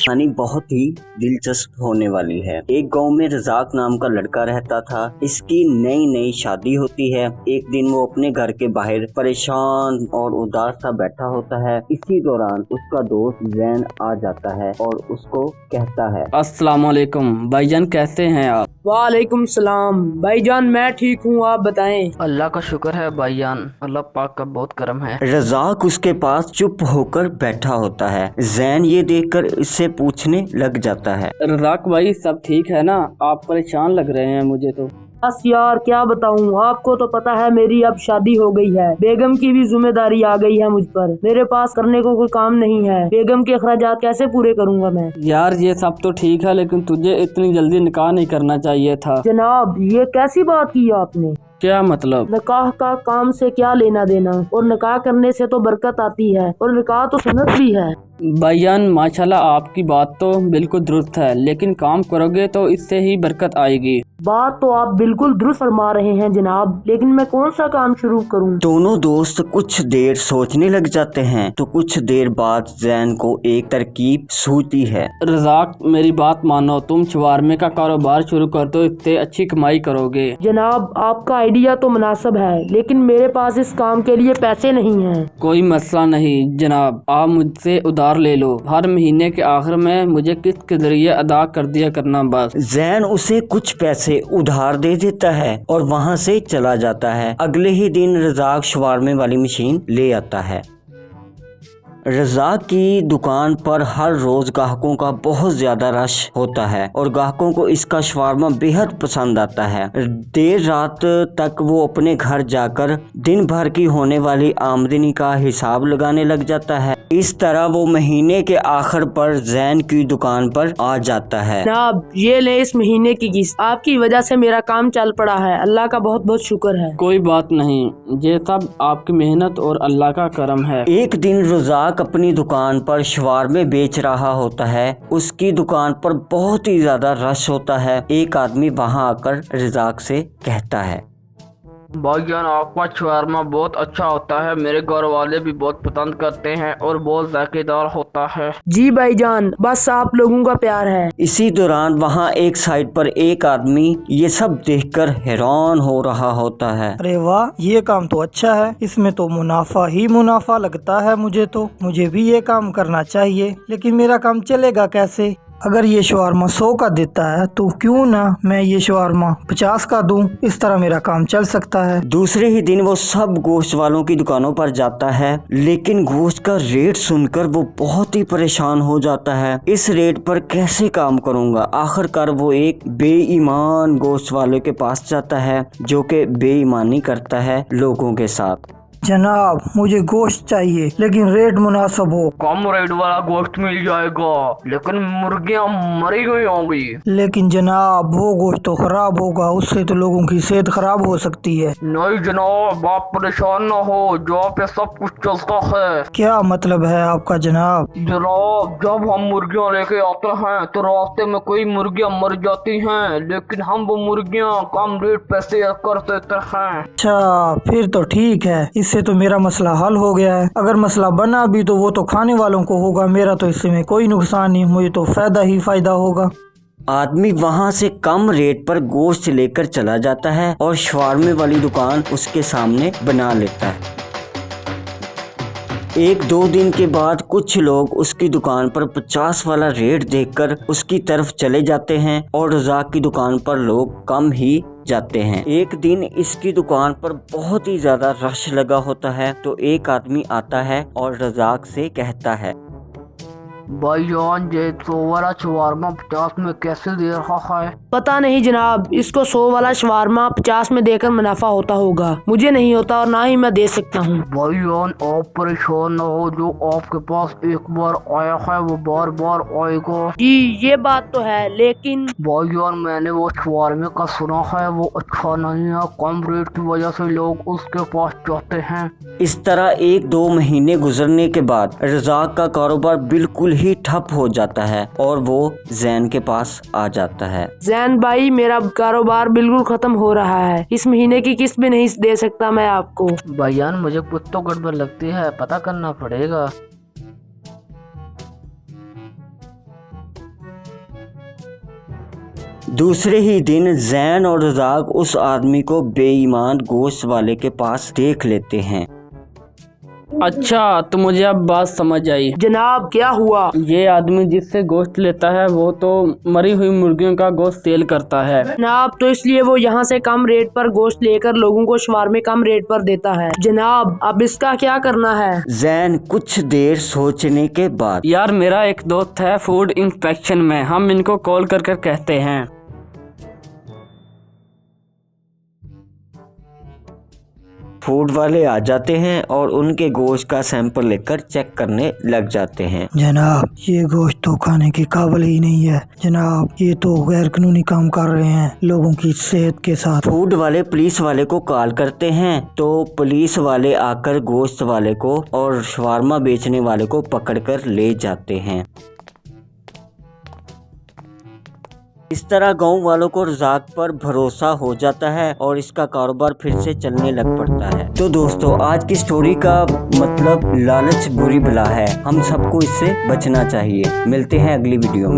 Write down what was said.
कहानी बहुत ही दिलचस्प होने वाली है। एक गांव में रज़ाक नाम का लड़का रहता था। इसकी नई नई शादी होती है। एक दिन वो अपने घर के बाहर परेशान और उदास सा बैठा होता है। इसी दौरान उसका दोस्त जैन आ जाता है और उसको कहता है, अस्सलाम वालेकुम भाईजान, कैसे हैं आप? वालेकुम सलाम भाईजान, मैं ठीक हूँ, आप बताएं। अल्लाह का शुक्र है भाईजान, अल्लाह पाक का बहुत करम है। रज़ाक उसके पास चुप होकर बैठा होता है। जैन ये देखकर इससे पूछने लग जाता है, रज़ाक भाई सब ठीक है ना? आप परेशान लग रहे हैं मुझे तो। बस यार क्या बताऊँ, आपको तो पता है मेरी अब शादी हो गई है। बेगम की भी जिम्मेदारी आ गई है मुझ पर। मेरे पास करने को कोई काम नहीं है। बेगम के अखराजात कैसे पूरे करूँगा मैं? यार ये सब तो ठीक है, लेकिन तुझे इतनी जल्दी निकाह नहीं करना चाहिए था। जनाब ये कैसी बात की आपने? क्या मतलब? निकाह का काम से क्या लेना देना, और निकाह करने से तो बरकत आती है, और निकाह तो सुन्नत भी है। भाईजान माशाल्लाह आपकी बात तो बिल्कुल दुरुस्त है, लेकिन काम करोगे तो इससे ही बरकत आएगी। बात तो आप बिल्कुल दुरुस्त फरमा रहे हैं जनाब, लेकिन मैं कौन सा काम शुरू करूं? दोनों दोस्त कुछ देर सोचने लग जाते हैं। तो कुछ देर बाद जैन को एक तरकीब सूझती है। रज़ाक मेरी बात मानो, तुम शवारमे का कारोबार शुरू कर दो, इससे अच्छी कमाई करोगे। जनाब आपका आइडिया तो मुनासिब है, लेकिन मेरे पास इस काम के लिए पैसे नहीं हैं। कोई मसला नहीं जनाब, आप मुझसे उधार ले लो। हर महीने के आखिर में मुझे किस्त के जरिए अदा कर दिया करना बस। जैन उसे कुछ पैसे उधार दे देता है और वहां से चला जाता है। अगले ही दिन रज़ाक शवारमे वाली मशीन ले आता है। रज़ाक की दुकान पर हर रोज ग्राहकों का बहुत ज्यादा रश होता है और ग्राहकों को इसका शवारमा बेहद पसंद आता है। देर रात तक वो अपने घर जाकर दिन भर की होने वाली आमदनी का हिसाब लगाने लग जाता है। इस तरह वो महीने के आखिर पर जैन की दुकान पर आ जाता है। जनाब ये ले इस महीने की किस्त, आपकी वजह से मेरा काम चल पड़ा है, अल्लाह का बहुत बहुत शुक्र है। कोई बात नहीं, ये सब आपकी मेहनत और अल्लाह का करम है। एक दिन रज़ाक अपनी दुकान पर शवारमे बेच रहा होता है। उसकी दुकान पर बहुत ही ज्यादा रश होता है। एक आदमी वहां आकर रज़ाक से कहता है, भाईजान आपका शवारमा बहुत अच्छा होता है, मेरे घर वाले भी बहुत पसंद करते हैं और बहुत जायकेदार होता है। जी भाईजान, बस आप लोगों का प्यार है। इसी दौरान वहां एक साइड पर एक आदमी ये सब देखकर हैरान हो रहा होता है। अरे वाह, ये काम तो अच्छा है, इसमें तो मुनाफा ही मुनाफा लगता है। मुझे भी ये काम करना चाहिए, लेकिन मेरा काम चलेगा कैसे? अगर ये शवारमा 100 का देता है तो क्यों ना मैं ये शवारमा 50 का दूं, इस तरह मेरा काम चल सकता है। दूसरे ही दिन वो सब गोश्त वालों की दुकानों पर जाता है, लेकिन गोश्त का रेट सुनकर वो बहुत ही परेशान हो जाता है। इस रेट पर कैसे काम करूंगा? आखिरकार वो एक बेईमान गोश्त वाले के पास जाता है, जो कि बेईमानी करता है लोगों के साथ। जनाब मुझे गोश्त चाहिए, लेकिन रेट मुनासिब हो। कम रेट वाला गोश्त मिल जाएगा, लेकिन मुर्गियां मरी हुई होंगी। लेकिन जनाब वो गोश्त तो खराब होगा, उससे तो लोगों की सेहत खराब हो सकती है। नहीं जनाब, आप परेशान न हो, जहाँ पे सब कुछ चलता है। क्या मतलब है आपका जनाब? जनाब जब हम मुर्गियां लेके आते हैं तो रास्ते में कोई मुर्गियां मर जाती हैं, लेकिन हम वो मुर्गियां कम रेट पैसे कर देते हैं। अच्छा फिर तो ठीक है, इससे तो मेरा मसला हल हो गया है। अगर मसला बना भी तो वो तो खाने वालों को होगा, मेरा तो इसमें कोई नुकसान नहीं, मुझे तो फायदा ही फायदा होगा। आदमी वहां से कम रेट पर गोश्त लेकर चला जाता है और शवारमे वाली दुकान उसके सामने बना लेता है। एक दो दिन के बाद कुछ लोग उसकी दुकान पर 50 वाला रेट देखकर उसकी तरफ चले जाते हैं और रज़ाक की दुकान पर लोग कम ही जाते हैं। एक दिन इसकी दुकान पर बहुत ही ज्यादा रश लगा होता है। तो एक आदमी आता है और रज़ाक से कहता है, भाईजान ये 100 वाला शवारमा 50 में कैसे दे रहा है? पता नहीं जनाब, इसको 100 वाला शवारमा 50 में देकर मुनाफा होता होगा, मुझे नहीं होता और ना ही मैं दे सकता हूँ। भाईजान आप परेशान न हो, जो आपके पास एक बार आया है वो बार बार आएगा। जी ये बात तो है, लेकिन भाईजान मैंने वो शवारमे का सुना है, वो अच्छा नहीं है, कम रेट की वजह से लोग उसके पास जाते हैं। इस तरह एक दो महीने गुजरने के बाद रज़ाक का कारोबार बिल्कुल ही ठप हो जाता है और वो जैन के पास आ जाता है। जैन भाई मेरा कारोबार बिल्कुल खत्म हो रहा है, इस महीने की किस्त भी नहीं दे सकता मैं आपको। भाईजान मुझे कुछ तो गड़बड़ लगती है, पता करना पड़ेगा। दूसरे ही दिन जैन और रज़ाक उस आदमी को बेईमान गोश्त वाले के पास देख लेते हैं। अच्छा, तो मुझे अब बात समझ आई। जनाब क्या हुआ? ये आदमी जिससे गोश्त लेता है वो तो मरी हुई मुर्गियों का गोश्त सेल करता है। जनाब तो इसलिए वो यहाँ से कम रेट पर गोश्त लेकर लोगों को शवारमे कम रेट पर देता है। जनाब अब इसका क्या करना है? जैन कुछ देर सोचने के बाद, यार मेरा एक दोस्त है फूड इंस्पेक्शन में, हम इनको कॉल कर कर कहते हैं। फूड वाले आ जाते हैं और उनके गोश्त का सैंपल लेकर चेक करने लग जाते हैं। जनाब ये गोश्त तो खाने के काबिल ही नहीं है। जनाब ये तो गैर कानूनी काम कर रहे हैं लोगों की सेहत के साथ। फूड वाले पुलिस वाले को कॉल करते हैं तो पुलिस वाले आकर गोश्त वाले को और शवारमा बेचने वाले को पकड़कर ले जाते हैं। इस तरह गांव वालों को रज़ाक पर भरोसा हो जाता है और इसका कारोबार फिर से चलने लग पड़ता है। तो दोस्तों आज की स्टोरी का मतलब लालच बुरी बला है, हम सबको इससे बचना चाहिए। मिलते हैं अगली वीडियो में।